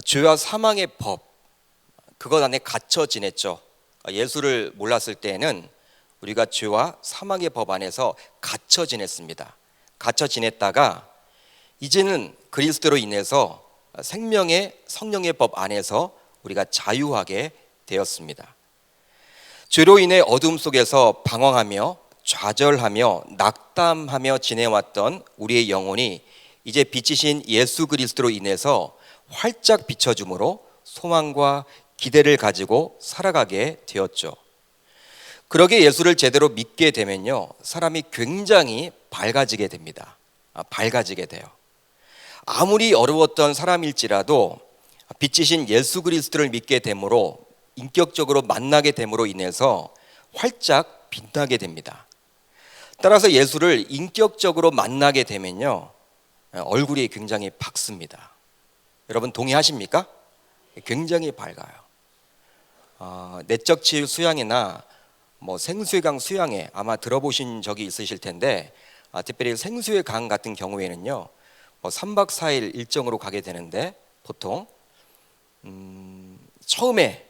죄와 사망의 법, 그것 안에 갇혀 지냈죠. 예수를 몰랐을 때에는 우리가 죄와 사망의 법 안에서 갇혀 지냈습니다. 갇혀 지냈다가 이제는 그리스도로 인해서 생명의 성령의 법 안에서 우리가 자유하게 되었습니다. 죄로 인해 어둠 속에서 방황하며 좌절하며 낙담하며 지내왔던 우리의 영혼이 이제 빛이신 예수 그리스도로 인해서 활짝 비춰줌으로 소망과 기대를 가지고 살아가게 되었죠. 그러게 예수를 제대로 믿게 되면요, 사람이 굉장히 밝아지게 됩니다. 밝아지게 돼요. 아무리 어려웠던 사람일지라도 빛이신 예수 그리스도를 믿게 되므로, 인격적으로 만나게 됨으로 인해서 활짝 빛나게 됩니다. 따라서 예수를 인격적으로 만나게 되면요, 얼굴이 굉장히 밝습니다. 여러분 동의하십니까? 굉장히 밝아요. 내적 치유 수양이나 생수의 강 수양회 아마 들어보신 적이 있으실 텐데, 특별히 생수의 강 같은 경우에는요, 3박 4일 일정으로 가게 되는데, 보통 처음에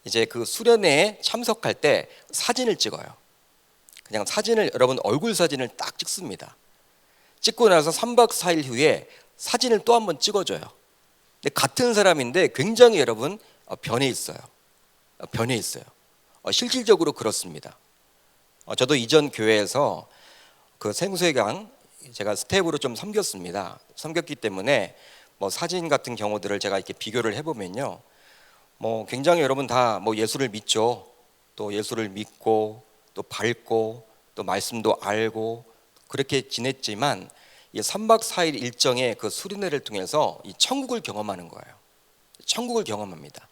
이제 그 수련회에 참석할 때 사진을 찍어요. 그냥 사진을, 여러분 얼굴 사진을 딱 찍습니다. 찍고 나서 3박 4일 후에 사진을 또 한번 찍어줘요. 근데 같은 사람인데 굉장히 여러분 변해 있어요. 변해 있어요. 실질적으로 그렇습니다. 저도 이전 교회에서 그 생수의 강 제가 스텝으로 좀 섬겼습니다. 섬겼기 때문에 사진 같은 경우들을 제가 이렇게 비교를 해보면요, 굉장히 여러분 다 예수를 믿죠. 또 예수를 믿고 또 밝고 또 말씀도 알고 그렇게 지냈지만, 이 3박 4일 일정의 그 수련회를 통해서 이 천국을 경험하는 거예요. 천국을 경험합니다.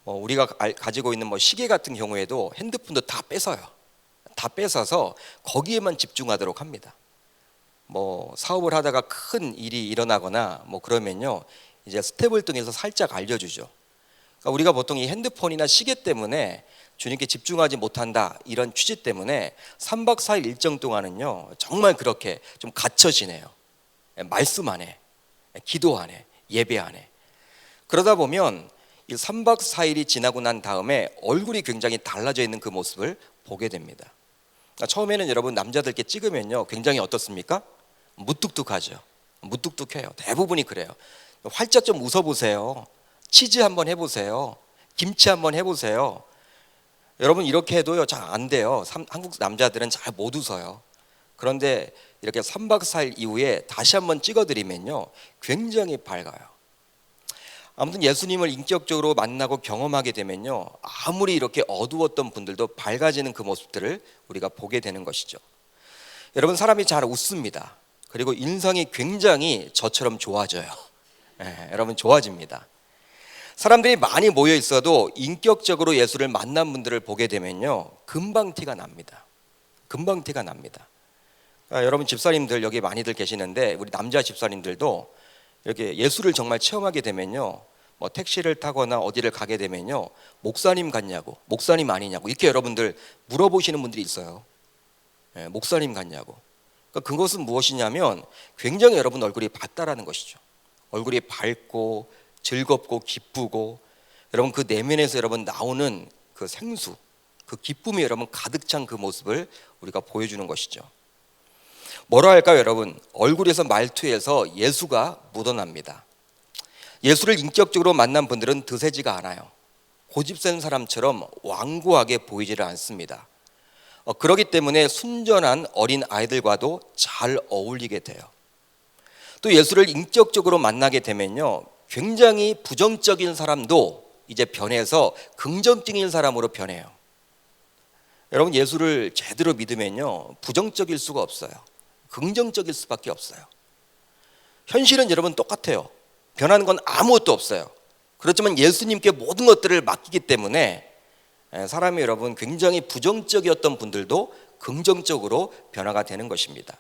우리가 가지고 있는 시계 같은 경우에도 핸드폰도 다 뺏어요. 다 뺏어서 거기에만 집중하도록 합니다. 사업을 하다가 큰 일이 일어나거나 그러면요, 이제 스텝을 통해서 살짝 알려주죠. 그러니까 우리가 보통 이 핸드폰이나 시계 때문에 주님께 집중하지 못한다, 이런 취지 때문에 3박 4일 일정 동안은요, 정말 그렇게 좀 갇혀 지내요. 말씀 안에, 기도 안에, 예배 안에. 그러다 보면 이 3박 4일이 지나고 난 다음에 얼굴이 굉장히 달라져 있는 그 모습을 보게 됩니다. 그러니까 처음에는 여러분 남자들께 찍으면요, 굉장히 어떻습니까? 무뚝뚝하죠. 무뚝뚝해요. 대부분이 그래요. 활짝 좀 웃어보세요. 치즈 한번 해보세요. 김치 한번 해보세요. 여러분 이렇게 해도요, 잘 안 돼요. 한국 남자들은 잘 못 웃어요. 그런데 이렇게 3박 4일 이후에 다시 한번 찍어드리면요, 굉장히 밝아요. 아무튼 예수님을 인격적으로 만나고 경험하게 되면요, 아무리 이렇게 어두웠던 분들도 밝아지는 그 모습들을 우리가 보게 되는 것이죠. 여러분 사람이 잘 웃습니다. 그리고 인상이 굉장히 저처럼 좋아져요. 여러분 좋아집니다. 사람들이 많이 모여 있어도 인격적으로 예수를 만난 분들을 보게 되면요, 금방 티가 납니다. 금방 티가 납니다. 여러분 집사님들 여기 많이들 계시는데, 우리 남자 집사님들도 이렇게 예수를 정말 체험하게 되면요, 택시를 타거나 어디를 가게 되면요, 목사님 같냐고, 목사님 아니냐고 이렇게 여러분들 물어보시는 분들이 있어요. 목사님 같냐고. 그러니까 그것은 무엇이냐면 굉장히 여러분 얼굴이 밝다라는 것이죠. 얼굴이 밝고 즐겁고 기쁘고, 여러분 그 내면에서 여러분 나오는 그 생수, 그 기쁨이 여러분 가득 찬 그 모습을 우리가 보여주는 것이죠. 뭐라 할까요, 여러분? 얼굴에서 말투에서 예수가 묻어납니다. 예수를 인격적으로 만난 분들은 드세지가 않아요. 고집센 사람처럼 완고하게 보이지를 않습니다. 그렇기 때문에 순전한 어린 아이들과도 잘 어울리게 돼요. 또 예수를 인격적으로 만나게 되면요, 굉장히 부정적인 사람도 이제 변해서 긍정적인 사람으로 변해요. 여러분 예수를 제대로 믿으면요, 부정적일 수가 없어요. 긍정적일 수밖에 없어요. 현실은 여러분 똑같아요. 변하는 건 아무것도 없어요. 그렇지만 예수님께 모든 것들을 맡기기 때문에 사람이 여러분 굉장히 부정적이었던 분들도 긍정적으로 변화가 되는 것입니다.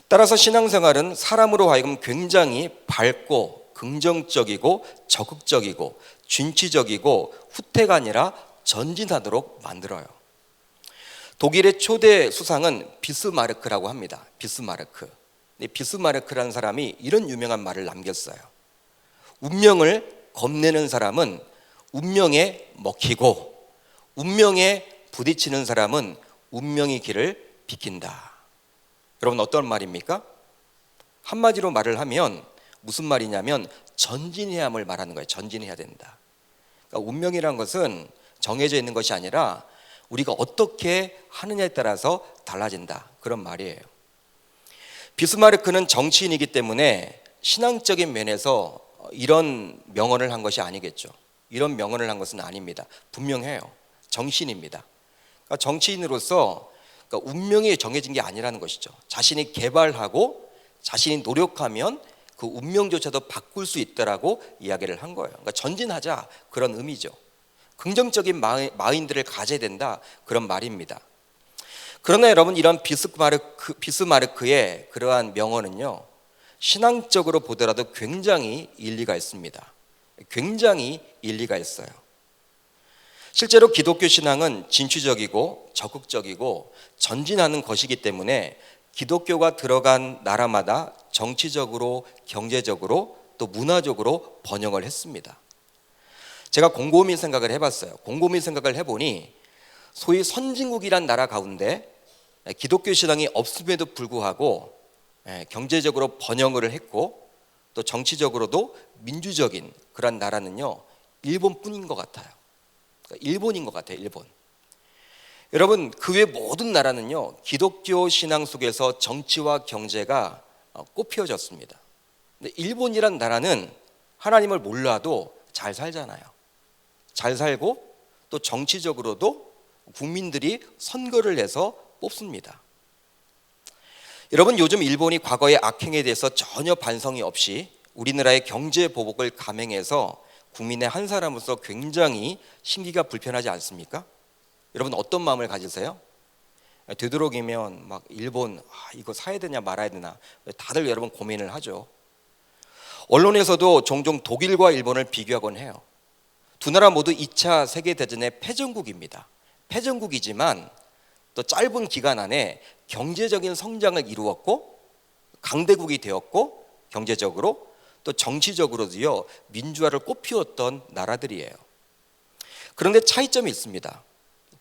따라서 신앙생활은 사람으로 하여금 굉장히 밝고 긍정적이고 적극적이고 진취적이고 후퇴가 아니라 전진하도록 만들어요. 독일의 초대 수상은 비스마르크라고 합니다. 비스마르크. 비스마르크라는 사람이 이런 유명한 말을 남겼어요. 운명을 겁내는 사람은 운명에 먹히고, 운명에 부딪히는 사람은 운명의 길을 비킨다. 여러분, 어떤 말입니까? 한마디로 말을 하면 무슨 말이냐면 전진해야 함을 말하는 거예요. 전진해야 된다. 그러니까 운명이란 것은 정해져 있는 것이 아니라 우리가 어떻게 하느냐에 따라서 달라진다, 그런 말이에요. 비스마르크는 정치인이기 때문에 신앙적인 면에서 이런 명언을 한 것이 아니겠죠. 이런 명언을 한 것은 아닙니다. 분명해요. 정신입니다. 그러니까 정치인으로서 그러니까 운명이 정해진 게 아니라는 것이죠. 자신이 개발하고 자신이 노력하면 그 운명조차도 바꿀 수 있다라고 이야기를 한 거예요. 그러니까 전진하자, 그런 의미죠. 긍정적인 마인드를 가져야 된다, 그런 말입니다. 그러나 여러분, 이런 비스마르크의 그러한 명언은요, 신앙적으로 보더라도 굉장히 일리가 있습니다. 굉장히 일리가 있어요. 실제로 기독교 신앙은 진취적이고 적극적이고 전진하는 것이기 때문에 기독교가 들어간 나라마다 정치적으로, 경제적으로, 또 문화적으로 번영을 했습니다. 제가 곰곰이 생각을 해봤어요. 곰곰이 생각을 해보니 소위 선진국이란 나라 가운데 기독교 신앙이 없음에도 불구하고 경제적으로 번영을 했고 또 정치적으로도 민주적인 그런 나라는요, 일본뿐인 것 같아요. 일본인 것 같아요. 일본. 여러분, 그 외 모든 나라는요, 기독교 신앙 속에서 정치와 경제가 꽃피워졌습니다. 근데 일본이란 나라는 하나님을 몰라도 잘 살잖아요. 잘 살고 또 정치적으로도 국민들이 선거를 해서 뽑습니다. 여러분, 요즘 일본이 과거의 악행에 대해서 전혀 반성이 없이 우리나라의 경제 보복을 감행해서 국민의 한 사람으로서 굉장히 심기가 불편하지 않습니까? 여러분, 어떤 마음을 가지세요? 되도록이면 막 일본 이거 사야 되냐 말아야 되나 다들 여러분 고민을 하죠. 언론에서도 종종 독일과 일본을 비교하곤 해요. 두 나라 모두 2차 세계대전의 패전국입니다. 패전국이지만 또 짧은 기간 안에 경제적인 성장을 이루었고 강대국이 되었고 경제적으로 또 정치적으로도요, 민주화를 꽃피웠던 나라들이에요. 그런데 차이점이 있습니다.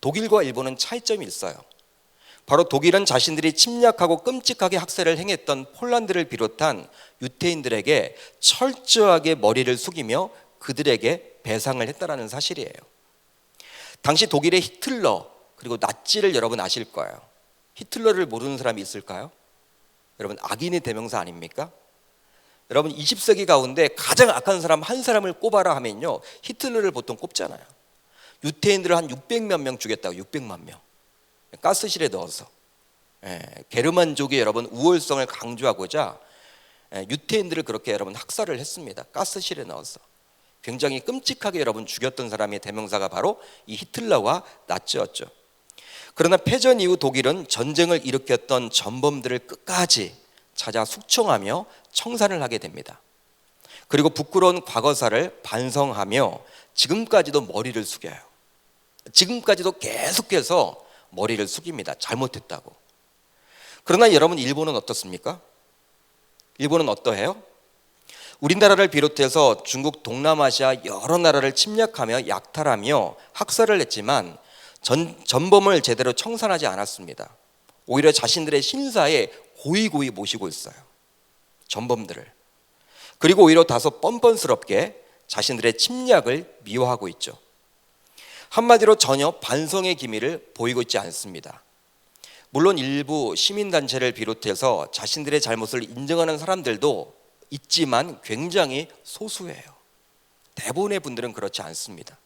독일과 일본은 차이점이 있어요. 바로 독일은 자신들이 침략하고 끔찍하게 학살을 행했던 폴란드를 비롯한 유태인들에게 철저하게 머리를 숙이며 그들에게 배상을 했다는 사실이에요. 당시 독일의 히틀러 그리고 나치를 여러분 아실 거예요. 히틀러를 모르는 사람이 있을까요? 여러분, 악인의 대명사 아닙니까? 여러분, 20세기 가운데 가장 악한 사람 한 사람을 꼽아라 하면요, 히틀러를 보통 꼽잖아요. 유태인들을 한 600만 명 죽였다고. 600만 명 가스실에 넣어서. 게르만족의 여러분 우월성을 강조하고자 유태인들을 그렇게 여러분 학살을 했습니다. 가스실에 넣어서. 굉장히 끔찍하게 여러분 죽였던 사람의 대명사가 바로 이 히틀러와 나치였죠. 그러나 패전 이후 독일은 전쟁을 일으켰던 전범들을 끝까지 찾아 숙청하며 청산을 하게 됩니다. 그리고 부끄러운 과거사를 반성하며 지금까지도 머리를 숙여요. 지금까지도 계속해서 머리를 숙입니다. 잘못했다고. 그러나 여러분, 일본은 어떻습니까? 일본은 어떠해요? 우리나라를 비롯해서 중국, 동남아시아 여러 나라를 침략하며 약탈하며 학살을 했지만 전범을 제대로 청산하지 않았습니다. 오히려 자신들의 신사에 고이고이 모시고 있어요. 전범들을. 그리고 오히려 다소 뻔뻔스럽게 자신들의 침략을 미워하고 있죠. 한마디로 전혀 반성의 기미를 보이고 있지 않습니다. 물론 일부 시민단체를 비롯해서 자신들의 잘못을 인정하는 사람들도 있지만 굉장히 소수예요. 대부분의 분들은 그렇지 않습니다.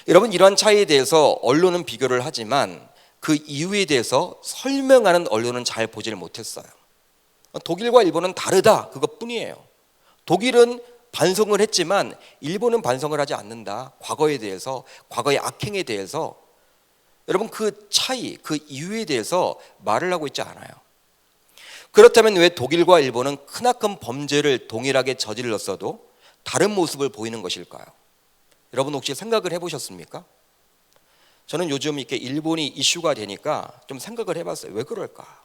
여러분, 이러한 차이에 대해서 언론은 비교를 하지만 그 이유에 대해서 설명하는 언론은 잘 보질 못했어요. 독일과 일본은 다르다, 그것뿐이에요. 독일은 반성을 했지만 일본은 반성을 하지 않는다. 과거에 대해서, 과거의 악행에 대해서 여러분 그 차이, 그 이유에 대해서 말을 하고 있지 않아요. 그렇다면 왜 독일과 일본은 크나큰 범죄를 동일하게 저질렀어도 다른 모습을 보이는 것일까요? 여러분 혹시 생각을 해보셨습니까? 저는 요즘 이렇게 일본이 이슈가 되니까 좀 생각을 해봤어요. 왜 그럴까?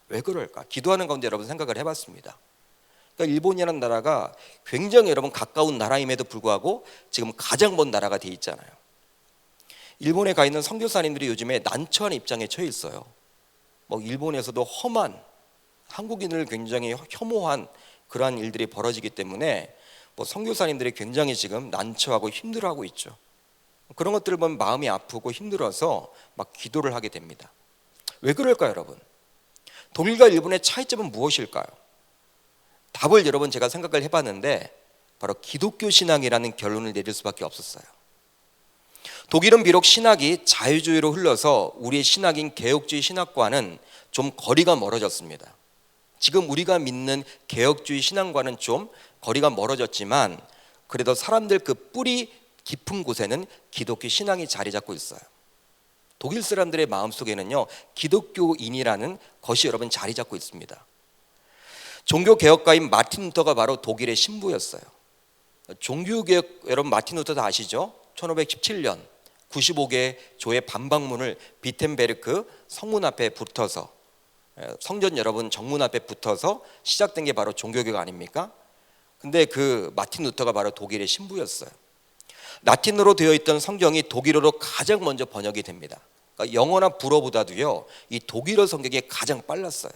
왜 그럴까? 기도하는 가운데 여러분 생각을 해봤습니다. 그러니까 일본이라는 나라가 굉장히 여러분 가까운 나라임에도 불구하고 지금 가장 먼 나라가 돼 있잖아요. 일본에 가 있는 선교사님들이 요즘에 난처한 입장에 처해 있어요. 뭐 일본에서도 험한, 한국인을 굉장히 혐오한 그러한 일들이 벌어지기 때문에 뭐 선교사님들이 굉장히 지금 난처하고 힘들어하고 있죠. 그런 것들을 보면 마음이 아프고 힘들어서 막 기도를 하게 됩니다. 왜 그럴까요, 여러분? 독일과 일본의 차이점은 무엇일까요? 답을 여러분 제가 생각을 해봤는데 바로 기독교 신앙이라는 결론을 내릴 수밖에 없었어요. 독일은 비록 신학이 자유주의로 흘러서 우리의 신학인 개혁주의 신학과는 좀 거리가 멀어졌습니다. 지금 우리가 믿는 개혁주의 신앙과는 좀 거리가 멀어졌지만 그래도 사람들 그 뿌리 깊은 곳에는 기독교 신앙이 자리 잡고 있어요. 독일 사람들의 마음속에는요, 기독교인이라는 것이 여러분 자리 잡고 있습니다. 종교개혁가인 마틴 루터가 바로 독일의 신부였어요. 종교개혁, 여러분 마틴 루터 다 아시죠? 1517년 95개 교회 반박문을 비텐베르크 성문 앞에 붙어서, 성전 여러분 정문 앞에 붙어서 시작된 게 바로 종교개혁 아닙니까? 근데 그 마틴 루터가 바로 독일의 신부였어요. 라틴어로 되어 있던 성경이 독일어로 가장 먼저 번역이 됩니다. 그러니까 영어나 불어보다도요, 이 독일어 성경이 가장 빨랐어요.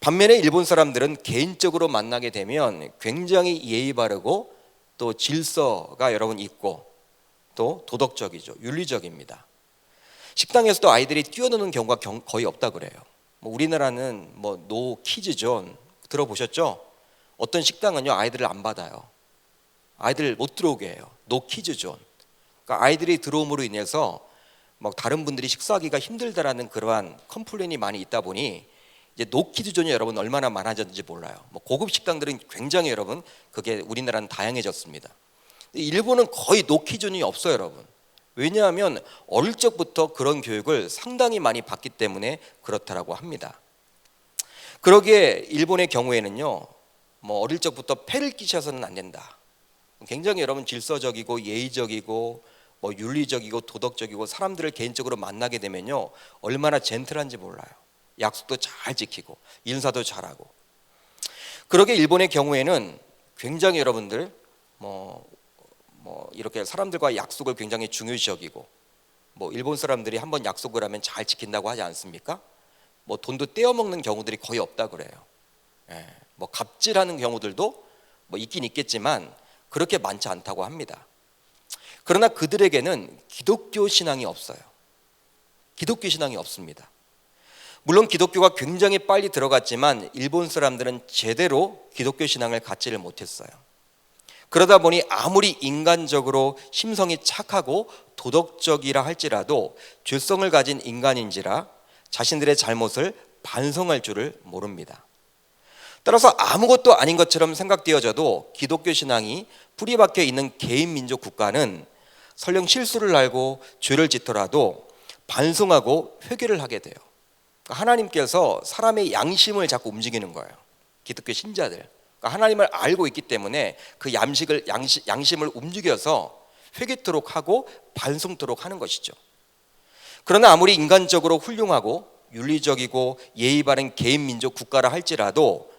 반면에 일본 사람들은 개인적으로 만나게 되면 굉장히 예의 바르고 또 질서가 여러분 있고 또 도덕적이죠. 윤리적입니다. 식당에서도 아이들이 뛰어노는 경우가 거의 없다 그래요. 뭐 우리나라는 뭐 노 키즈존 들어보셨죠? 어떤 식당은요 아이들을 안 받아요. 아이들 못 들어오게 해요. 노 키즈존. 그러니까 아이들이 들어옴으로 인해서 뭐 다른 분들이 식사하기가 힘들다라는 그러한 컴플레인이 많이 있다 보니 이제 노 키즈존이 여러분 얼마나 많아졌는지 몰라요. 뭐 고급 식당들은 굉장히 여러분 그게 우리나라는 다양해졌습니다. 일본은 거의 노 키즈존이 없어요, 여러분. 왜냐하면 어릴 적부터 그런 교육을 상당히 많이 받기 때문에 그렇다라고 합니다. 그러기에 일본의 경우에는요, 뭐 어릴 적부터 패를 끼쳐서는 안 된다. 굉장히 여러분 질서적이고 예의적이고 뭐 윤리적이고 도덕적이고 사람들을 개인적으로 만나게 되면요 얼마나 젠틀한지 몰라요. 약속도 잘 지키고 인사도 잘하고. 그러게 일본의 경우에는 굉장히 여러분들 뭐 이렇게 사람들과 약속을 굉장히 중요시 여기고, 뭐 일본 사람들이 한번 약속을 하면 잘 지킨다고 하지 않습니까? 뭐 돈도 떼어 먹는 경우들이 거의 없다 그래요. 뭐 갑질하는 경우들도 뭐 있긴 있겠지만 그렇게 많지 않다고 합니다. 그러나 그들에게는 기독교 신앙이 없어요. 기독교 신앙이 없습니다. 물론 기독교가 굉장히 빨리 들어갔지만 일본 사람들은 제대로 기독교 신앙을 갖지를 못했어요. 그러다 보니 아무리 인간적으로 심성이 착하고 도덕적이라 할지라도 죄성을 가진 인간인지라 자신들의 잘못을 반성할 줄을 모릅니다. 따라서 아무것도 아닌 것처럼 생각되어져도 기독교 신앙이 뿌리박혀 있는 개인 민족 국가는 설령 실수를 알고 죄를 짓더라도 반성하고 회개를 하게 돼요. 하나님께서 사람의 양심을 자꾸 움직이는 거예요. 기독교 신자들. 하나님을 알고 있기 때문에 그 양심을 움직여서 회개토록 하고 반성토록 하는 것이죠. 그러나 아무리 인간적으로 훌륭하고 윤리적이고 예의 바른 개인 민족 국가라 할지라도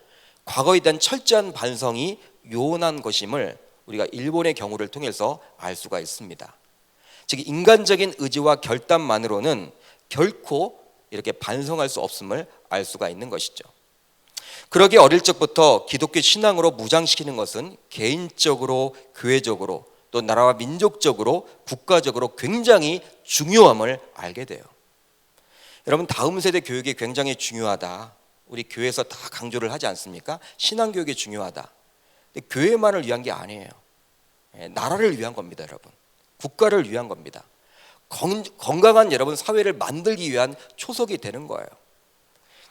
과거에 대한 철저한 반성이 요원한 것임을 우리가 일본의 경우를 통해서 알 수가 있습니다. 즉 인간적인 의지와 결단만으로는 결코 이렇게 반성할 수 없음을 알 수가 있는 것이죠. 그러기에 어릴 적부터 기독교 신앙으로 무장시키는 것은 개인적으로, 교회적으로, 또 나라와 민족적으로, 국가적으로 굉장히 중요함을 알게 돼요. 여러분 다음 세대 교육이 굉장히 중요하다. 우리 교회에서 다 강조를 하지 않습니까? 신앙교육이 중요하다. 근데 교회만을 위한 게 아니에요. 나라를 위한 겁니다, 여러분. 국가를 위한 겁니다. 건강한 여러분 사회를 만들기 위한 초석이 되는 거예요.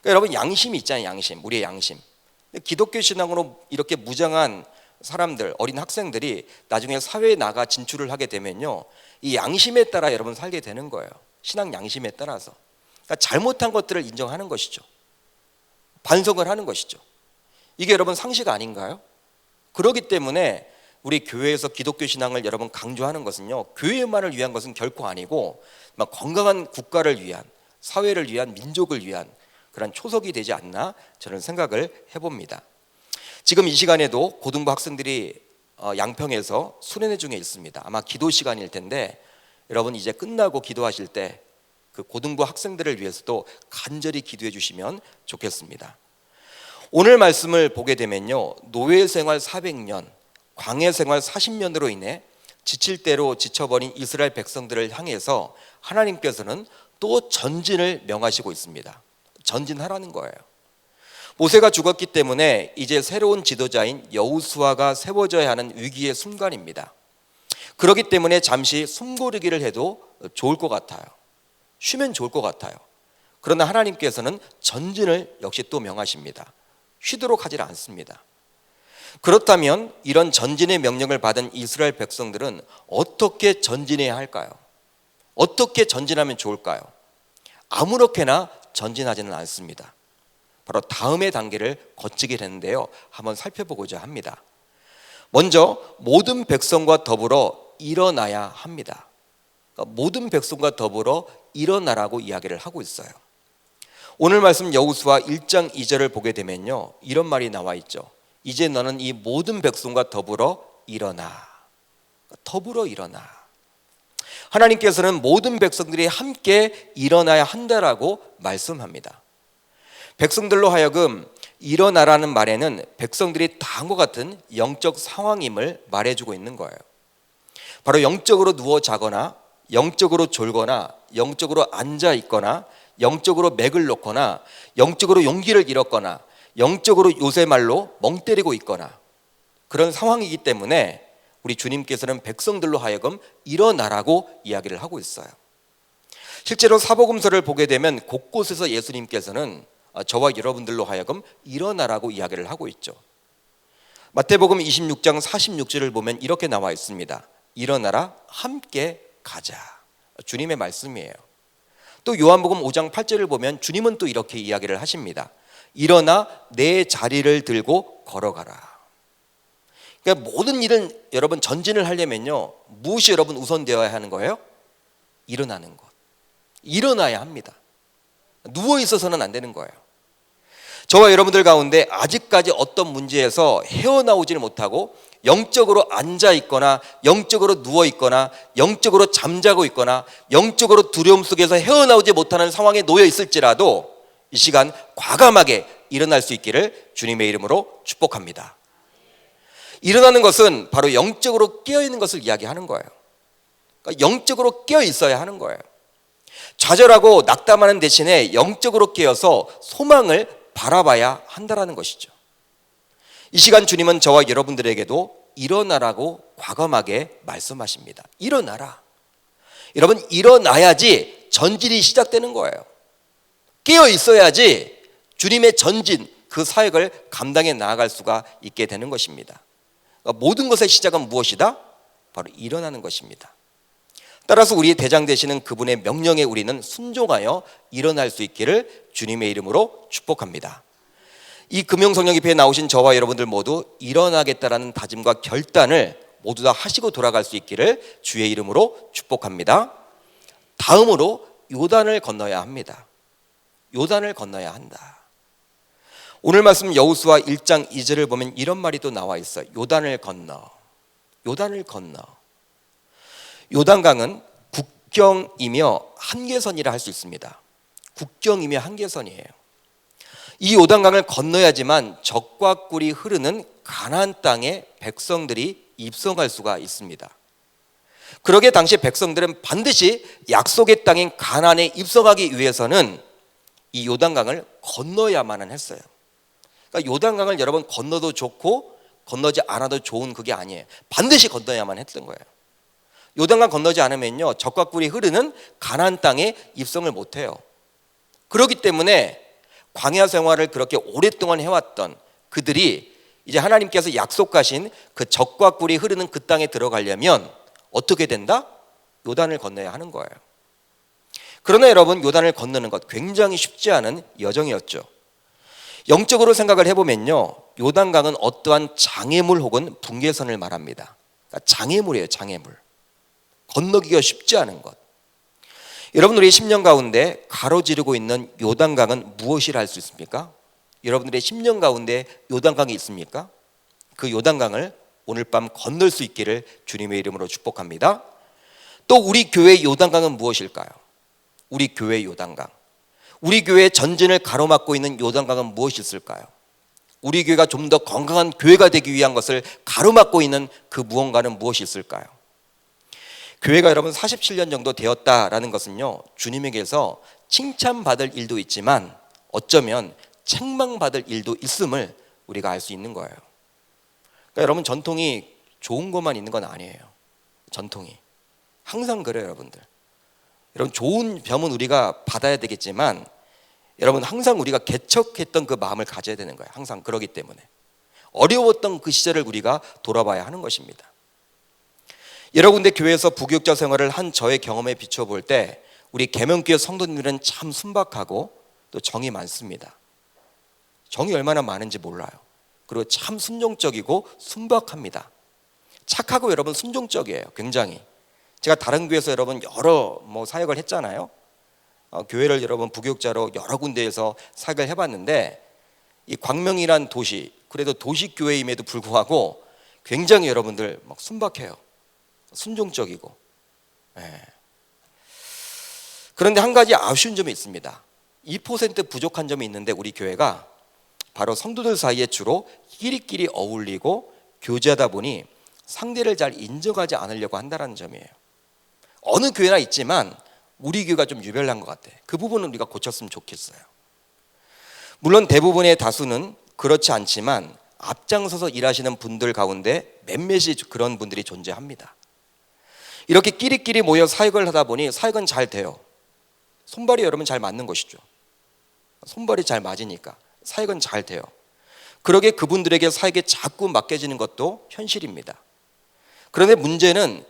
그러니까 여러분 양심이 있잖아요, 양심. 우리의 양심. 기독교 신앙으로 이렇게 무장한 사람들, 어린 학생들이 나중에 사회에 나가 진출을 하게 되면요, 이 양심에 따라 여러분 살게 되는 거예요. 신앙 양심에 따라서. 그러니까 잘못한 것들을 인정하는 것이죠. 반성을 하는 것이죠. 이게 여러분 상식 아닌가요? 그렇기 때문에 우리 교회에서 기독교 신앙을 여러분 강조하는 것은요, 교회만을 위한 것은 결코 아니고 막 건강한 국가를 위한, 사회를 위한, 민족을 위한 그런 초석이 되지 않나 저는 생각을 해봅니다. 지금 이 시간에도 고등부 학생들이 양평에서 수련회 중에 있습니다. 아마 기도 시간일 텐데 여러분 이제 끝나고 기도하실 때 그 고등부 학생들을 위해서도 간절히 기도해 주시면 좋겠습니다. 오늘 말씀을 보게 되면요, 노예 생활 400년, 광야 생활 40년으로 인해 지칠 대로 지쳐버린 이스라엘 백성들을 향해서 하나님께서는 또 전진을 명하시고 있습니다. 전진하라는 거예요. 모세가 죽었기 때문에 이제 새로운 지도자인 여호수아가 세워져야 하는 위기의 순간입니다. 그렇기 때문에 잠시 숨고르기를 해도 좋을 것 같아요. 쉬면 좋을 것 같아요. 그러나 하나님께서는 전진을 역시 또 명하십니다. 쉬도록 하질 않습니다. 그렇다면 이런 전진의 명령을 받은 이스라엘 백성들은 어떻게 전진해야 할까요? 어떻게 전진하면 좋을까요? 아무렇게나 전진하지는 않습니다. 바로 다음의 단계를 거치게 되는데요, 한번 살펴보고자 합니다. 먼저 모든 백성과 더불어 일어나야 합니다. 그러니까 모든 백성과 더불어 일어나라고 이야기를 하고 있어요. 오늘 말씀 여호수아 1장 2절을 보게 되면요, 이런 말이 나와 있죠. 이제 너는 이 모든 백성과 더불어 일어나. 더불어 일어나. 하나님께서는 모든 백성들이 함께 일어나야 한다라고 말씀합니다. 백성들로 하여금 일어나라는 말에는 백성들이 다 한 것 같은 영적 상황임을 말해주고 있는 거예요. 바로 영적으로 누워 자거나 영적으로 졸거나 영적으로 앉아 있거나 영적으로 맥을 놓거나 영적으로 용기를 잃었거나 영적으로 요새 말로 멍 때리고 있거나 그런 상황이기 때문에 우리 주님께서는 백성들로 하여금 일어나라고 이야기를 하고 있어요. 실제로 사복음서를 보게 되면 곳곳에서 예수님께서는 저와 여러분들로 하여금 일어나라고 이야기를 하고 있죠. 마태복음 26장 46절을 보면 이렇게 나와 있습니다. 일어나라, 함께 가자. 주님의 말씀이에요. 또 요한복음 5장 8절을 보면 주님은 또 이렇게 이야기를 하십니다. 일어나 내 자리를 들고 걸어가라. 그러니까 모든 일은 여러분 전진을 하려면요, 무엇이 여러분 우선되어야 하는 거예요? 일어나는 것. 일어나야 합니다. 누워 있어서는 안 되는 거예요. 저와 여러분들 가운데 아직까지 어떤 문제에서 헤어나오지를 못하고 영적으로 앉아 있거나 영적으로 누워 있거나 영적으로 잠자고 있거나 영적으로 두려움 속에서 헤어나오지 못하는 상황에 놓여 있을지라도 이 시간 과감하게 일어날 수 있기를 주님의 이름으로 축복합니다. 일어나는 것은 바로 영적으로 깨어있는 것을 이야기하는 거예요. 그러니까 영적으로 깨어 있어야 하는 거예요. 좌절하고 낙담하는 대신에 영적으로 깨어서 소망을 바라봐야 한다라는 것이죠. 이 시간 주님은 저와 여러분들에게도 일어나라고 과감하게 말씀하십니다. 일어나라. 여러분, 일어나야지 전진이 시작되는 거예요. 깨어 있어야지 주님의 전진, 그 사역을 감당해 나아갈 수가 있게 되는 것입니다. 그러니까 모든 것의 시작은 무엇이다? 바로 일어나는 것입니다. 따라서 우리의 대장 되시는 그분의 명령에 우리는 순종하여 일어날 수 있기를 주님의 이름으로 축복합니다. 이 금용성령 집회에 나오신 저와 여러분들 모두 일어나겠다라는 다짐과 결단을 모두 다 하시고 돌아갈 수 있기를 주의 이름으로 축복합니다. 다음으로 요단을 건너야 합니다. 요단을 건너야 한다. 오늘 말씀 여호수아 1장 2절을 보면 이런 말이 또 나와 있어요. 요단을 건너. 요단을 건너. 요단강은 국경이며 한계선이라 할 수 있습니다. 국경이며 한계선이에요. 이 요단강을 건너야지만 젖과 꿀이 흐르는 가나안 땅에 백성들이 입성할 수가 있습니다. 그러기에 당시 백성들은 반드시 약속의 땅인 가나안에 입성하기 위해서는 이 요단강을 건너야만 했어요. 그러니까 요단강을 여러분 건너도 좋고 건너지 않아도 좋은 그게 아니에요. 반드시 건너야만 했던 거예요. 요단강 건너지 않으면요, 젖과 꿀이 흐르는 가나안 땅에 입성을 못해요. 그렇기 때문에 광야 생활을 그렇게 오랫동안 해왔던 그들이 이제 하나님께서 약속하신 그 젖과 꿀이 흐르는 그 땅에 들어가려면 어떻게 된다? 요단을 건너야 하는 거예요. 그러나 여러분, 요단을 건너는 것 굉장히 쉽지 않은 여정이었죠. 영적으로 생각을 해보면요, 요단강은 어떠한 장애물 혹은 붕괴선을 말합니다. 그러니까 장애물이에요. 장애물. 건너기가 쉽지 않은 것. 여러분, 우리의 10년 가운데 가로지르고 있는 요단강은 무엇이라 할 수 있습니까? 여러분들의 10년 가운데 요단강이 있습니까? 그 요단강을 오늘 밤 건널 수 있기를 주님의 이름으로 축복합니다. 또 우리 교회의 요단강은 무엇일까요? 우리 교회의 요단강, 우리 교회의 전진을 가로막고 있는 요단강은 무엇이 있을까요? 우리 교회가 좀 더 건강한 교회가 되기 위한 것을 가로막고 있는 그 무언가는 무엇이 있을까요? 교회가 여러분 47년 정도 되었다라는 것은요, 주님에게서 칭찬받을 일도 있지만 어쩌면 책망받을 일도 있음을 우리가 알 수 있는 거예요. 그러니까 여러분, 전통이 좋은 것만 있는 건 아니에요. 전통이 항상 그래요, 여러분들. 여러분, 좋은 점은 우리가 받아야 되겠지만 여러분, 항상 우리가 개척했던 그 마음을 가져야 되는 거예요. 항상 그러기 때문에 어려웠던 그 시절을 우리가 돌아봐야 하는 것입니다. 여러 군데 교회에서 부교육자 생활을 한 저의 경험에 비춰볼 때 우리 계명교회 성도님들은 참 순박하고 또 정이 많습니다. 정이 얼마나 많은지 몰라요. 그리고 참 순종적이고 순박합니다. 착하고 여러분 순종적이에요. 굉장히. 제가 다른 교회에서 여러분 여러 사역을 했잖아요. 교회를 여러분 부교육자로 여러 군데에서 사역을 해봤는데 이 광명이란 도시, 그래도 도시교회임에도 불구하고 굉장히 여러분들 막 순박해요. 순종적이고. 그런데 한 가지 아쉬운 점이 있습니다. 2% 부족한 점이 있는데 우리 교회가 바로 성도들 사이에 주로 끼리끼리 어울리고 교제하다 보니 상대를 잘 인정하지 않으려고 한다는 점이에요. 어느 교회나 있지만 우리 교회가 좀 유별난 것 같아. 그 부분은 우리가 고쳤으면 좋겠어요. 물론 대부분의 다수는 그렇지 않지만 앞장서서 일하시는 분들 가운데 몇몇이 그런 분들이 존재합니다. 이렇게 끼리끼리 모여 사역을 하다 보니 사역은 잘 돼요. 손발이 여러분 잘 맞는 것이죠. 손발이 잘 맞으니까 사역은 잘 돼요. 그러게 그분들에게 사역에 자꾸 맡겨지는 것도 현실입니다. 그런데 문제는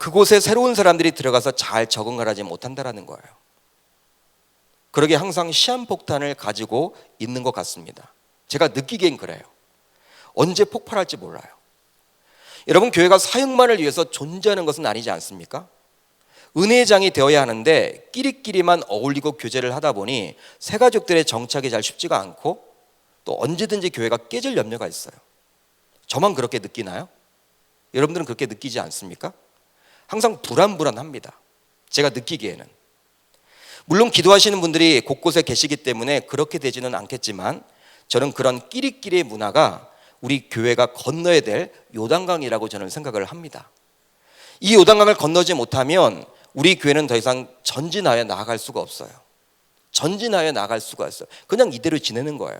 그곳에 새로운 사람들이 들어가서 잘 적응을 하지 못한다는 거예요. 그러게 항상 시한폭탄을 가지고 있는 것 같습니다. 제가 느끼기엔 그래요. 언제 폭발할지 몰라요. 여러분, 교회가 사역만을 위해서 존재하는 것은 아니지 않습니까? 은혜장이 되어야 하는데 끼리끼리만 어울리고 교제를 하다 보니 새가족들의 정착이 잘 쉽지가 않고 또 언제든지 교회가 깨질 염려가 있어요. 저만 그렇게 느끼나요? 여러분들은 그렇게 느끼지 않습니까? 항상 불안합니다. 제가 느끼기에는. 물론 기도하시는 분들이 곳곳에 계시기 때문에 그렇게 되지는 않겠지만 저는 그런 끼리끼리의 문화가 우리 교회가 건너야 될 요단강이라고 저는 생각을 합니다. 이 요단강을 건너지 못하면 우리 교회는 더 이상 전진하여 나아갈 수가 없어요. 전진하여 나아갈 수가 없어요. 그냥 이대로 지내는 거예요.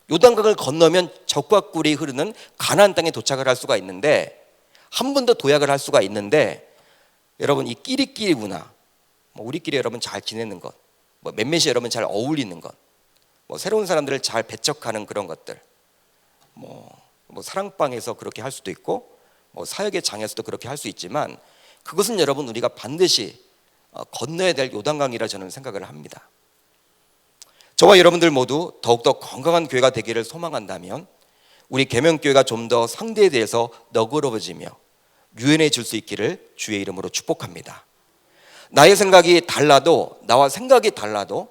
요단강을 건너면 적과 꿀이 흐르는 가나안 땅에 도착을 할 수가 있는데, 한 번 더 도약을 할 수가 있는데, 여러분 이 끼리끼리 문화, 우리끼리 여러분 잘 지내는 것, 몇몇이 여러분 잘 어울리는 것, 새로운 사람들을 잘 배척하는 그런 것들, 사랑방에서 그렇게 할 수도 있고 사역의 장에서도 그렇게 할 수 있지만 그것은 여러분 우리가 반드시 건너야 될 요단강이라 저는 생각을 합니다. 저와 여러분들 모두 더욱더 건강한 교회가 되기를 소망한다면 우리 계명교회가 좀 더 상대에 대해서 너그러워지며 유연해질 수 있기를 주의 이름으로 축복합니다. 나의 생각이 달라도, 나와 생각이 달라도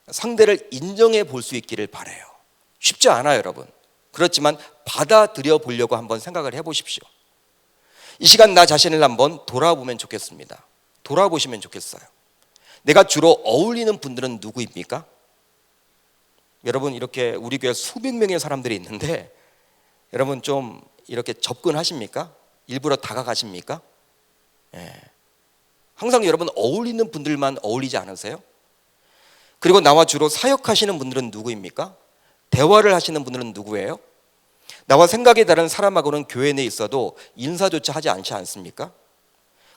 상대를 인정해 볼 수 있기를 바라요. 쉽지 않아요, 여러분. 그렇지만 받아들여 보려고 한번 생각을 해보십시오. 이 시간 나 자신을 한번 돌아보면 좋겠습니다. 돌아보시면 좋겠어요. 내가 주로 어울리는 분들은 누구입니까? 여러분, 이렇게 우리 교회 수백 명의 사람들이 있는데 여러분 좀 이렇게 접근하십니까? 일부러 다가가십니까? 항상 여러분 어울리는 분들만 어울리지 않으세요? 그리고 나와 주로 사역하시는 분들은 누구입니까? 대화를 하시는 분들은 누구예요? 나와 생각이 다른 사람하고는 교회 내에 있어도 인사조차 하지 않지 않습니까?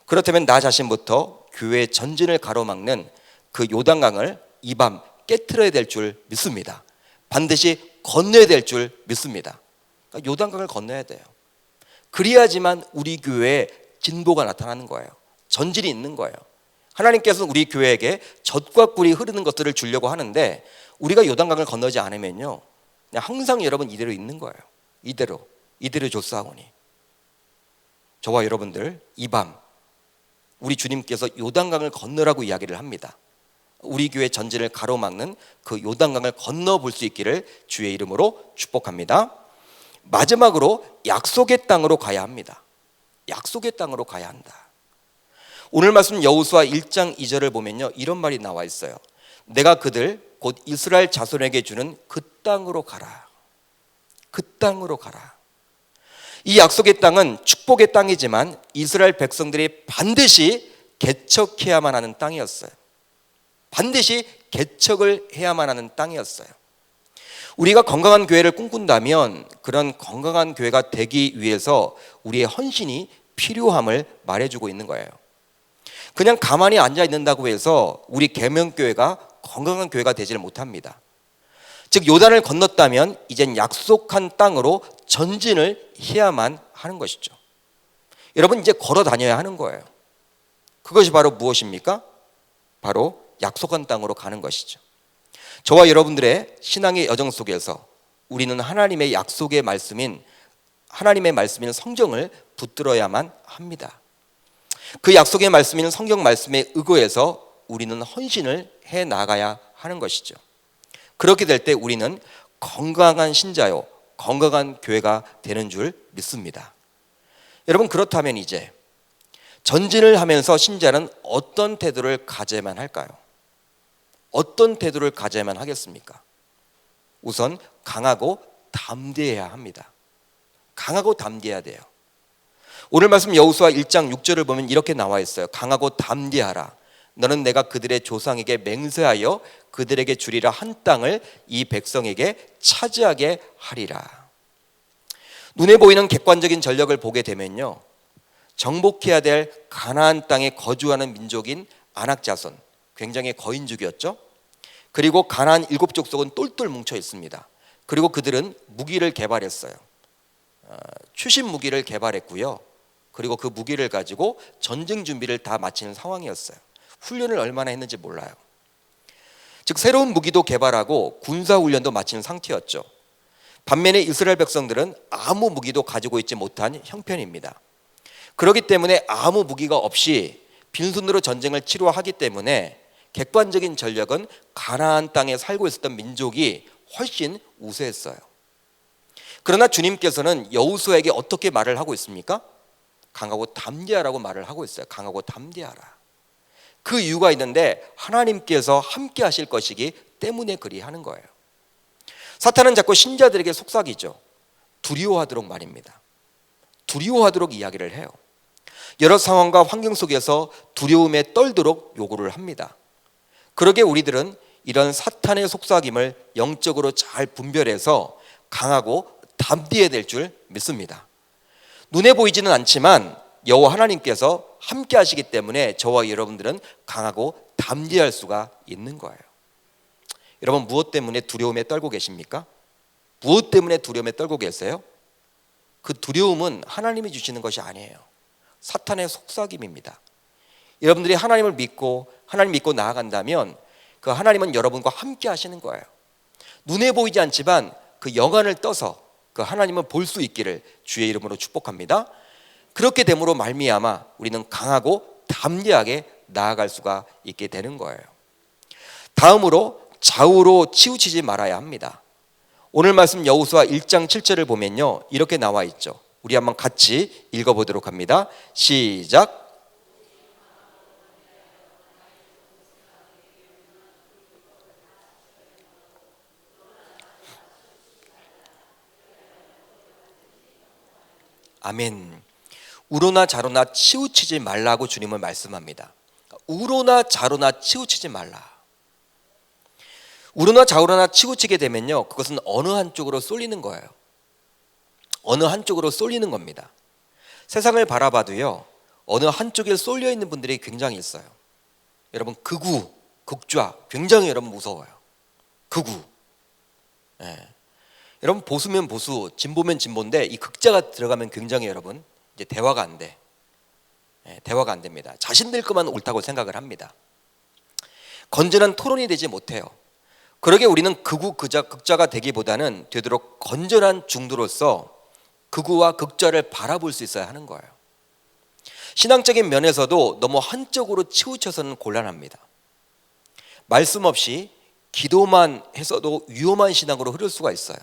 그렇다면 나 자신부터 교회의 전진을 가로막는 그 요단강을 이 밤 깨트려야 될 줄 믿습니다. 반드시 건너야 될 줄 믿습니다. 그러니까 요단강을 건너야 돼요. 그래야지만 우리 교회에 진보가 나타나는 거예요. 전진이 있는 거예요. 하나님께서 우리 교회에게 젖과 꿀이 흐르는 것들을 주려고 하는데 우리가 요단강을 건너지 않으면요, 그냥 항상 여러분 이대로 있는 거예요. 이대로 조사하오니. 저와 여러분들 이 밤 우리 주님께서 요단강을 건너라고 이야기를 합니다. 우리 교회 전진을 가로막는 그 요단강을 건너볼 수 있기를 주의 이름으로 축복합니다. 마지막으로 약속의 땅으로 가야 합니다. 약속의 땅으로 가야 한다. 오늘 말씀 여호수아 1장 2절을 보면요, 이런 말이 나와 있어요. 내가 그들 곧 이스라엘 자손에게 주는 그 땅으로 가라. 그 땅으로 가라. 이 약속의 땅은 축복의 땅이지만 이스라엘 백성들이 반드시 개척해야만 하는 땅이었어요. 반드시 개척을 해야만 하는 땅이었어요. 우리가 건강한 교회를 꿈꾼다면 그런 건강한 교회가 되기 위해서 우리의 헌신이 필요함을 말해주고 있는 거예요. 그냥 가만히 앉아 있는다고 해서 우리 계명교회가 건강한 교회가 되지를 못합니다. 즉 요단을 건넜다면 이젠 약속한 땅으로 전진을 해야만 하는 것이죠. 여러분, 이제 걸어 다녀야 하는 거예요. 그것이 바로 무엇입니까? 바로 약속한 땅으로 가는 것이죠. 저와 여러분들의 신앙의 여정 속에서 우리는 하나님의 약속의 말씀인 하나님의 말씀인 성경을 붙들어야만 합니다. 그 약속의 말씀인 성경 말씀에 의거해서 우리는 헌신을 해 나가야 하는 것이죠. 그렇게 될 때 우리는 건강한 신자요, 건강한 교회가 되는 줄 믿습니다. 여러분, 그렇다면 이제 전진을 하면서 신자는 어떤 태도를 가져야만 할까요? 어떤 태도를 가져야만 하겠습니까? 우선 강하고 담대해야 합니다. 강하고 담대해야 돼요. 오늘 말씀 여호수아 1장 6절을 보면 이렇게 나와 있어요. 강하고 담대하라. 너는 내가 그들의 조상에게 맹세하여 그들에게 주리라 한 땅을 이 백성에게 차지하게 하리라. 눈에 보이는 객관적인 전력을 보게 되면요, 정복해야 될 가나안 땅에 거주하는 민족인 아낙 자손, 굉장히 거인족이었죠. 그리고 가나안 7족속은 똘똘 뭉쳐 있습니다. 그리고 그들은 무기를 개발했어요. 추신 무기를 개발했고요. 그리고 그 무기를 가지고 전쟁 준비를 다 마치는 상황이었어요. 훈련을 얼마나 했는지 몰라요. 즉 새로운 무기도 개발하고 군사훈련도 마치는 상태였죠. 반면에 이스라엘 백성들은 아무 무기도 가지고 있지 못한 형편입니다. 그렇기 때문에 아무 무기가 없이 빈손으로 전쟁을 치루하기 때문에 객관적인 전력은 가나안 땅에 살고 있었던 민족이 훨씬 우세했어요. 그러나 주님께서는 여호수아에게 어떻게 말을 하고 있습니까? 강하고 담대하라고 말을 하고 있어요. 강하고 담대하라. 그 이유가 있는데 하나님께서 함께 하실 것이기 때문에 그리하는 거예요. 사탄은 자꾸 신자들에게 속삭이죠. 두려워하도록 말입니다. 두려워하도록 이야기를 해요. 여러 상황과 환경 속에서 두려움에 떨도록 요구를 합니다. 그러게 우리들은 이런 사탄의 속삭임을 영적으로 잘 분별해서 강하고 담대해야 될 줄 믿습니다. 눈에 보이지는 않지만 여호와 하나님께서 함께 하시기 때문에 저와 여러분들은 강하고 담대할 수가 있는 거예요. 여러분, 무엇 때문에 두려움에 떨고 계십니까? 무엇 때문에 두려움에 떨고 계세요? 그 두려움은 하나님이 주시는 것이 아니에요. 사탄의 속삭임입니다. 여러분들이 하나님을 믿고 하나님 믿고 나아간다면 그 하나님은 여러분과 함께 하시는 거예요. 눈에 보이지 않지만 그 영안을 떠서 그 하나님을 볼 수 있기를 주의 이름으로 축복합니다. 그렇게 됨으로 말미암아 우리는 강하고 담대하게 나아갈 수가 있게 되는 거예요. 다음으로 좌우로 치우치지 말아야 합니다. 오늘 말씀 여호수아 1장 7절을 보면요, 이렇게 나와 있죠. 우리 한번 같이 읽어보도록 합니다. 시작. 아멘. 우로나 좌로나 치우치지 말라고 주님은 말씀합니다. 우로나 좌로나 치우치지 말라. 우로나 좌우로나 치우치게 되면요, 그것은 어느 한쪽으로 쏠리는 거예요. 어느 한쪽으로 쏠리는 겁니다. 세상을 바라봐도요, 어느 한쪽에 쏠려 있는 분들이 굉장히 있어요. 여러분, 극우, 극좌 굉장히 여러분 무서워요. 극우. 여러분, 보수면 보수, 진보면 진보인데 이 극자가 들어가면 굉장히 여러분 이제 대화가 안 돼. 대화가 안 됩니다. 자신들 것만 옳다고 생각을 합니다. 건전한 토론이 되지 못해요. 그러게 우리는 극우, 극자가 되기보다는 되도록 건전한 중도로서 극우와 극자를 바라볼 수 있어야 하는 거예요. 신앙적인 면에서도 너무 한쪽으로 치우쳐서는 곤란합니다. 말씀 없이 기도만 해서도 위험한 신앙으로 흐를 수가 있어요.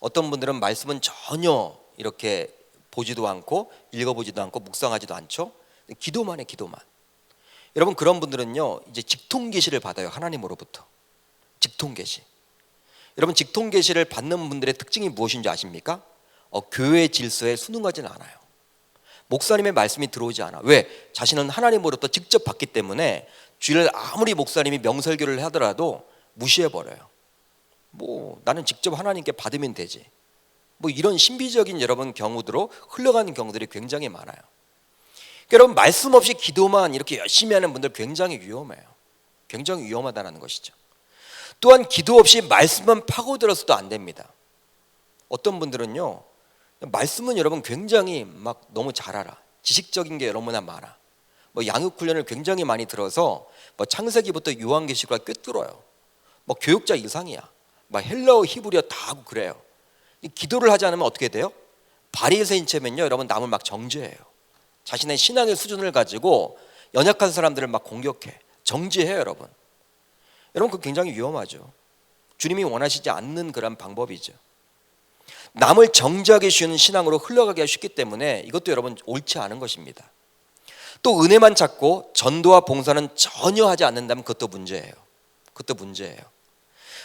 어떤 분들은 말씀은 전혀 이렇게 보지도 않고 읽어보지도 않고 묵상하지도 않죠. 기도만 해, 기도만. 여러분, 그런 분들은요 이제 직통 계시를 받아요. 하나님으로부터 직통 계시. 여러분, 직통 계시를 받는 분들의 특징이 무엇인지 아십니까? 교회 질서에 순응하지는 않아요. 목사님의 말씀이 들어오지 않아. 왜? 자신은 하나님으로부터 직접 받기 때문에 주일 아무리 목사님이 명설교를 하더라도 무시해버려요. 뭐 나는 직접 하나님께 받으면 되지. 뭐 이런 신비적인 여러분 경우들로 흘러가는 경우들이 굉장히 많아요. 여러분, 말씀 없이 기도만 이렇게 열심히 하는 분들 굉장히 위험해요. 굉장히 위험하다는 것이죠. 또한 기도 없이 말씀만 파고들어서도 안 됩니다. 어떤 분들은요 말씀은 여러분 굉장히 막 너무 잘 알아. 지식적인 게 너무나 많아. 뭐 양육 훈련을 굉장히 많이 들어서 뭐 창세기부터 요한계시가 꿰뚫어요. 뭐 교육자 이상이야. 막 헬라어 히브리어 다 하고 그래요. 기도를 하지 않으면 어떻게 돼요? 바리새인처럼요 여러분 남을 막 정죄해요. 자신의 신앙의 수준을 가지고 연약한 사람들을 막 공격해, 정죄해요. 여러분 그거 굉장히 위험하죠. 주님이 원하시지 않는 그런 방법이죠. 남을 정죄하기 쉬운 신앙으로 흘러가기가 쉽기 때문에 이것도 여러분 옳지 않은 것입니다. 또 은혜만 찾고 전도와 봉사는 전혀 하지 않는다면 그것도 문제예요. 그것도 문제예요.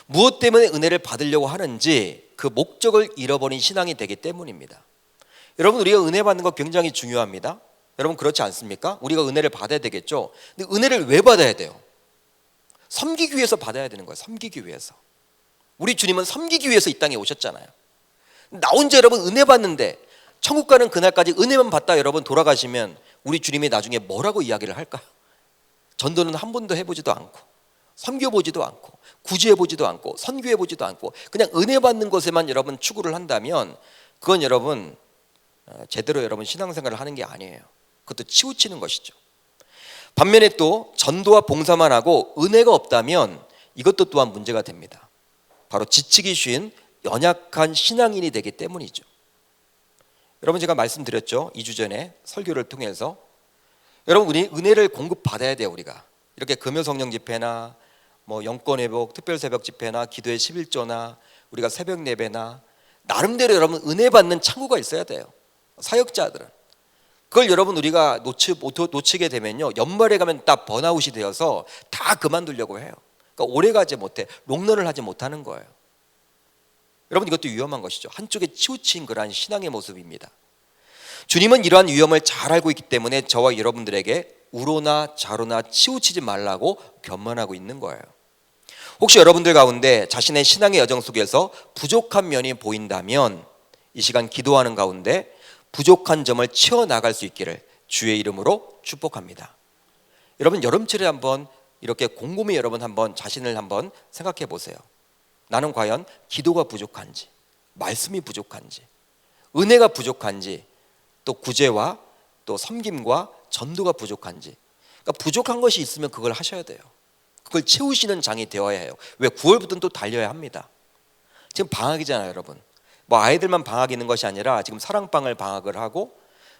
무엇 때문에 은혜를 받으려고 하는지 그 목적을 잃어버린 신앙이 되기 때문입니다. 여러분, 우리가 은혜 받는 거 굉장히 중요합니다. 여러분 그렇지 않습니까? 우리가 은혜를 받아야 되겠죠. 근데 은혜를 왜 받아야 돼요? 섬기기 위해서 받아야 되는 거예요. 섬기기 위해서. 우리 주님은 섬기기 위해서 이 땅에 오셨잖아요. 나 혼자 여러분 은혜 받는데 천국 가는 그날까지 은혜만 받다 여러분 돌아가시면 우리 주님이 나중에 뭐라고 이야기를 할까요? 전도는 한 번도 해보지도 않고 섬겨보지도 않고 구제해보지도 않고 선교해보지도 않고 그냥 은혜 받는 것에만 여러분 추구를 한다면 그건 여러분 제대로 여러분 신앙생활을 하는 게 아니에요. 그것도 치우치는 것이죠. 반면에 또 전도와 봉사만 하고 은혜가 없다면 이것도 또한 문제가 됩니다. 바로 지치기 쉬운 연약한 신앙인이 되기 때문이죠. 여러분, 제가 말씀드렸죠. 2주 전에 설교를 통해서 여러분, 우리 은혜를 공급받아야 돼요. 우리가 이렇게 금요성령 집회나 뭐 영권회복 특별새벽 집회나 기도의 11조나 우리가 새벽 예배나 나름대로 여러분 은혜 받는 창구가 있어야 돼요. 사역자들은 그걸 여러분 우리가 놓치게 되면요 연말에 가면 딱 번아웃이 되어서 다 그만두려고 해요. 그러니까 오래 가지 못해, 롱런을 하지 못하는 거예요. 여러분, 이것도 위험한 것이죠. 한쪽에 치우친 그러한 신앙의 모습입니다. 주님은 이러한 위험을 잘 알고 있기 때문에 저와 여러분들에게 우로나 좌로나 치우치지 말라고 견만하고 있는 거예요. 혹시 여러분들 가운데 자신의 신앙의 여정 속에서 부족한 면이 보인다면 이 시간 기도하는 가운데 부족한 점을 채워나갈 수 있기를 주의 이름으로 축복합니다. 여러분, 여름철에 한번 이렇게 곰곰이 여러분 한번 자신을 한번 생각해 보세요. 나는 과연 기도가 부족한지, 말씀이 부족한지, 은혜가 부족한지, 또 구제와 또 섬김과 전도가 부족한지. 그러니까 부족한 것이 있으면 그걸 하셔야 돼요. 그걸 채우시는 장이 되어야 해요. 왜? 9월부터는 또 달려야 합니다. 지금 방학이잖아요, 여러분. 뭐 아이들만 방학이 있는 것이 아니라 지금 사랑방을 방학을 하고,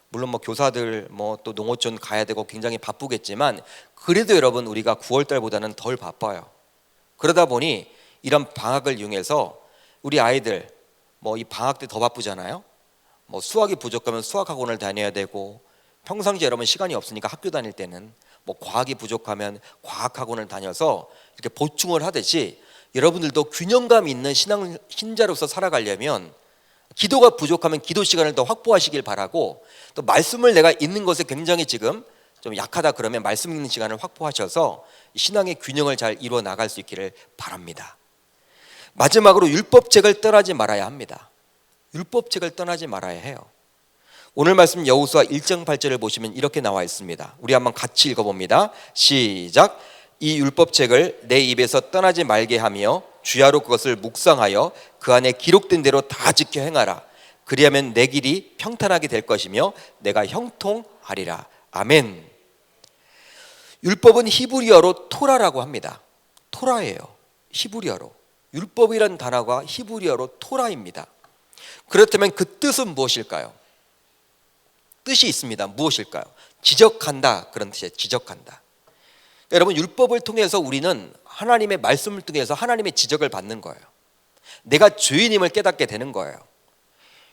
물론 뭐 교사들 뭐 또 농어촌 가야 되고 굉장히 바쁘겠지만 그래도 여러분 우리가 9월 달보다는 덜 바빠요. 그러다 보니 이런 방학을 이용해서 우리 아이들 뭐 이 방학 때 더 바쁘잖아요. 뭐 수학이 부족하면 수학학원을 다녀야 되고, 평상시에 여러분 시간이 없으니까 학교 다닐 때는 뭐 과학이 부족하면 과학학원을 다녀서 이렇게 보충을 하듯이 여러분들도 균형감 있는 신자로서 살아가려면 기도가 부족하면 기도 시간을 더 확보하시길 바라고, 또 말씀을 내가 읽는 것에 굉장히 지금 좀 약하다 그러면 말씀 읽는 시간을 확보하셔서 신앙의 균형을 잘 이루어 나갈 수 있기를 바랍니다. 마지막으로 율법책을 떠나지 말아야 합니다. 율법책을 떠나지 말아야 해요. 오늘 말씀 여호수아 1장 8절을 보시면 이렇게 나와 있습니다. 우리 한번 같이 읽어봅니다. 시작. 이 율법책을 내 입에서 떠나지 말게 하며 주야로 그것을 묵상하여 그 안에 기록된 대로 다 지켜 행하라. 그리하면 내 길이 평탄하게 될 것이며 내가 형통하리라. 아멘. 율법은 히브리어로 토라라고 합니다. 토라예요. 히브리어로. 율법이란 단어가 히브리어로 토라입니다. 그렇다면 그 뜻은 무엇일까요? 뜻이 있습니다. 무엇일까요? 지적한다, 그런 뜻이에요. 지적한다. 여러분, 율법을 통해서 우리는 하나님의 말씀을 통해서 하나님의 지적을 받는 거예요. 내가 죄인임을 깨닫게 되는 거예요.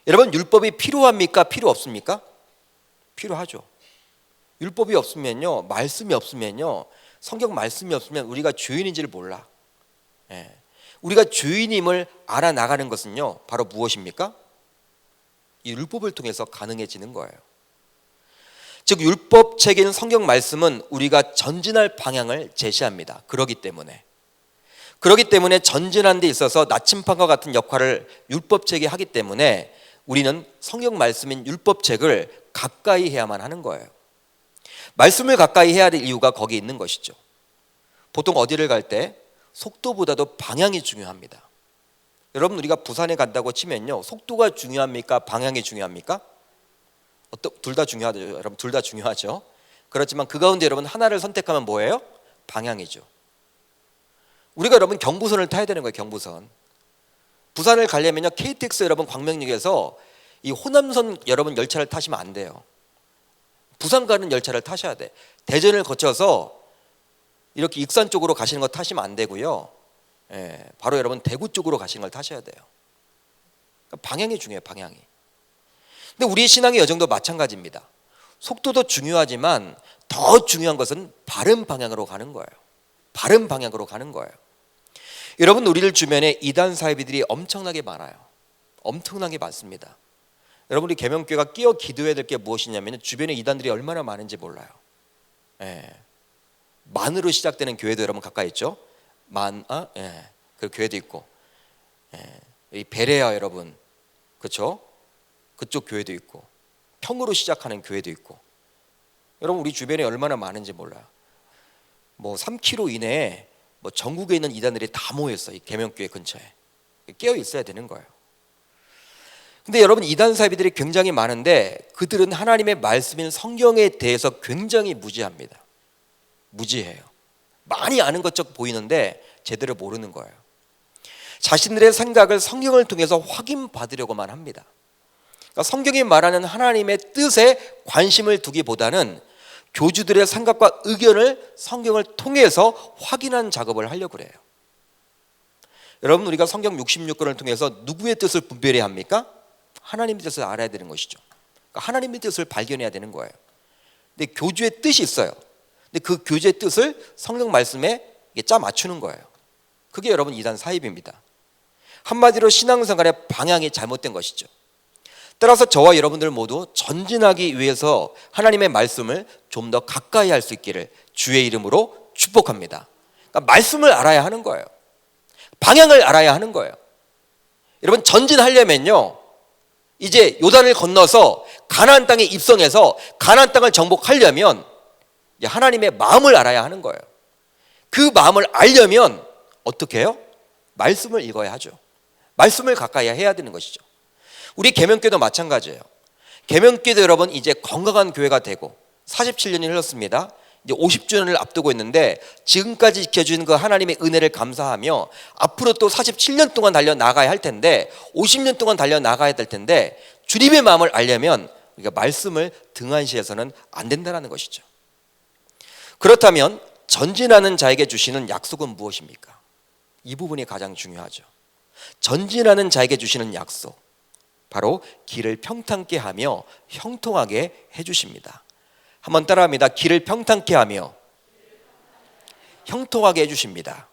여러분, 율법이 필요합니까? 필요 없습니까? 필요하죠. 율법이 없으면요, 말씀이 없으면요, 성경 말씀이 없으면 우리가 죄인인지를 몰라. 우리가 죄인임을 알아나가는 것은요, 바로 무엇입니까? 이 율법을 통해서 가능해지는 거예요. 즉 율법책인 성경 말씀은 우리가 전진할 방향을 제시합니다. 그렇기 때문에 전진하는 데 있어서 나침반과 같은 역할을 율법책이 하기 때문에 우리는 성경 말씀인 율법책을 가까이 해야만 하는 거예요. 말씀을 가까이 해야 될 이유가 거기에 있는 것이죠. 보통 어디를 갈 때 속도보다도 방향이 중요합니다. 여러분, 우리가 부산에 간다고 치면요, 속도가 중요합니까? 방향이 중요합니까? 둘 다 중요하죠. 여러분, 둘 다 중요하죠. 그렇지만 그 가운데 여러분 하나를 선택하면 뭐예요? 방향이죠. 우리가 여러분 경부선을 타야 되는 거예요. 경부선. 부산을 가려면요, KTX 여러분 광명역에서 이 호남선 여러분 열차를 타시면 안 돼요. 부산 가는 열차를 타셔야 돼. 대전을 거쳐서 이렇게 익산 쪽으로 가시는 거 타시면 안 되고요. 바로 여러분 대구 쪽으로 가시는 걸 타셔야 돼요. 그러니까 방향이 중요해요. 방향이. 근데 우리의 신앙의 여정도 마찬가지입니다. 속도도 중요하지만 더 중요한 것은 바른 방향으로 가는 거예요. 바른 방향으로 가는 거예요. 여러분, 우리들 주변에 이단 사이비들이 엄청나게 많아요. 엄청나게 많습니다. 여러분, 우리 계명교회가 끼어 기도해야 될 게 무엇이냐면 주변에 이단들이 얼마나 많은지 몰라요. 만으로 시작되는 교회도 여러분 가까이 있죠. 그 교회도 있고, 이 베레아 여러분, 그렇죠? 그쪽 교회도 있고, 평으로 시작하는 교회도 있고. 여러분, 우리 주변에 얼마나 많은지 몰라요. 뭐 3km 이내에 뭐 전국에 있는 이단들이 다 모여 있어. 이 계명교회 근처에 깨어 있어야 되는 거예요. 근데 여러분, 이단 사이비들이 굉장히 많은데 그들은 하나님의 말씀인 성경에 대해서 굉장히 무지합니다. 무지해요. 많이 아는 것처럼 보이는데 제대로 모르는 거예요. 자신들의 생각을 성경을 통해서 확인받으려고만 합니다. 그러니까 성경이 말하는 하나님의 뜻에 관심을 두기보다는 교주들의 생각과 의견을 성경을 통해서 확인하는 작업을 하려고 그래요. 여러분, 우리가 성경 66권을 통해서 누구의 뜻을 분별해야 합니까? 하나님의 뜻을 알아야 되는 것이죠. 그러니까 하나님의 뜻을 발견해야 되는 거예요. 근데 교주의 뜻이 있어요. 근데 그 교주의 뜻을 성경 말씀에 짜 맞추는 거예요. 그게 여러분 이단 사입입니다. 한마디로 신앙생활의 방향이 잘못된 것이죠. 따라서 저와 여러분들 모두 전진하기 위해서 하나님의 말씀을 좀 더 가까이 할 수 있기를 주의 이름으로 축복합니다. 그러니까 말씀을 알아야 하는 거예요. 방향을 알아야 하는 거예요. 여러분, 전진하려면요, 이제 요단을 건너서 가나안 땅에 입성해서 가나안 땅을 정복하려면 이제 하나님의 마음을 알아야 하는 거예요. 그 마음을 알려면 어떻게 해요? 말씀을 읽어야 하죠. 말씀을 가까이 해야 되는 것이죠. 우리 계명교회도 마찬가지예요. 계명교회도 여러분 이제 건강한 교회가 되고 47년이 흘렀습니다. 이제 50주년을 앞두고 있는데 지금까지 지켜주는 그 하나님의 은혜를 감사하며 앞으로 또 47년 동안 달려나가야 할 텐데 50년 동안 달려나가야 될 텐데 주님의 마음을 알려면 우리가 말씀을 등한시해서는 안 된다는 것이죠. 그렇다면 전진하는 자에게 주시는 약속은 무엇입니까? 이 부분이 가장 중요하죠. 전진하는 자에게 주시는 약속, 바로 길을 평탄케 하며 형통하게 해주십니다. 한번 따라합니다. 길을 평탄케 하며 형통하게 해주십니다.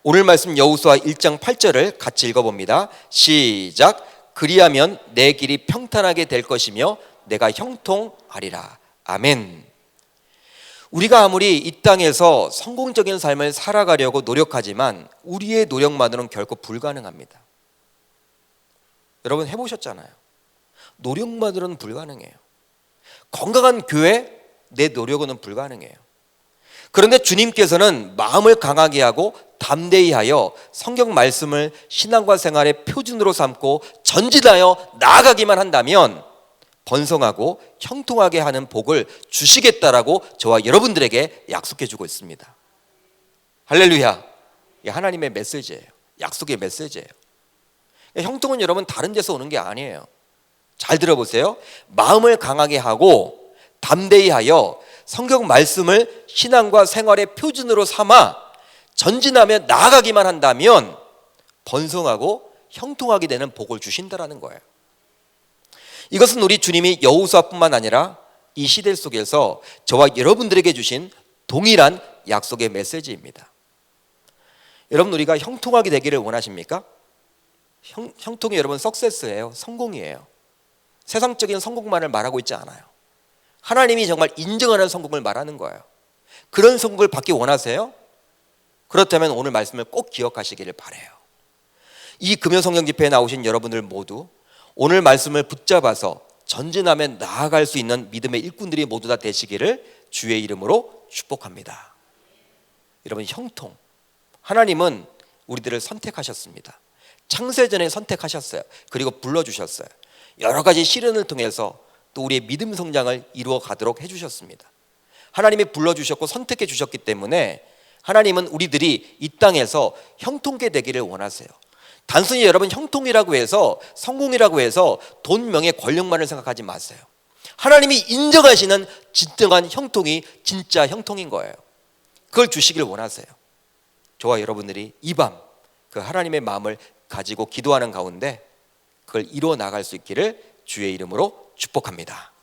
오늘 말씀 여호수아 1장 8절을 같이 읽어봅니다. 시작. 그리하면 내 길이 평탄하게 될 것이며 내가 형통하리라. 아멘. 우리가 아무리 이 땅에서 성공적인 삶을 살아가려고 노력하지만 우리의 노력만으로는 결코 불가능합니다. 여러분 해보셨잖아요. 노력만으로는 불가능해요. 건강한 교회, 내 노력으로는 불가능해요. 그런데 주님께서는 마음을 강하게 하고 담대히 하여 성경 말씀을 신앙과 생활의 표준으로 삼고 전진하여 나아가기만 한다면 번성하고 형통하게 하는 복을 주시겠다라고 저와 여러분들에게 약속해 주고 있습니다. 할렐루야. 이게 하나님의 메시지예요. 약속의 메시지예요. 형통은 여러분 다른 데서 오는 게 아니에요. 잘 들어보세요. 마음을 강하게 하고 담대히 하여 성경 말씀을 신앙과 생활의 표준으로 삼아 전진하며 나아가기만 한다면 번성하고 형통하게 되는 복을 주신다라는 거예요. 이것은 우리 주님이 여호수아뿐만 아니라 이 시대 속에서 저와 여러분들에게 주신 동일한 약속의 메시지입니다. 여러분, 우리가 형통하게 되기를 원하십니까? 형통이 여러분 석세스예요. 성공이에요. 세상적인 성공만을 말하고 있지 않아요. 하나님이 정말 인정하는 성공을 말하는 거예요. 그런 성공을 받기 원하세요? 그렇다면 오늘 말씀을 꼭 기억하시기를 바라요. 이 금요성령 집회에 나오신 여러분들 모두 오늘 말씀을 붙잡아서 전진하며 나아갈 수 있는 믿음의 일꾼들이 모두 다 되시기를 주의 이름으로 축복합니다. 여러분, 형통, 하나님은 우리들을 선택하셨습니다. 창세전에 선택하셨어요. 그리고 불러주셨어요. 여러 가지 시련을 통해서 또 우리의 믿음 성장을 이루어 가도록 해주셨습니다. 하나님이 불러주셨고 선택해 주셨기 때문에 하나님은 우리들이 이 땅에서 형통케 되기를 원하세요. 단순히 여러분 형통이라고 해서, 성공이라고 해서 돈, 명예, 권력만을 생각하지 마세요. 하나님이 인정하시는 진정한 형통이 진짜 형통인 거예요. 그걸 주시길 원하세요. 저와 여러분들이 이 밤 그 하나님의 마음을 가지고 기도하는 가운데 그걸 이루어 나갈 수 있기를 주의 이름으로 축복합니다.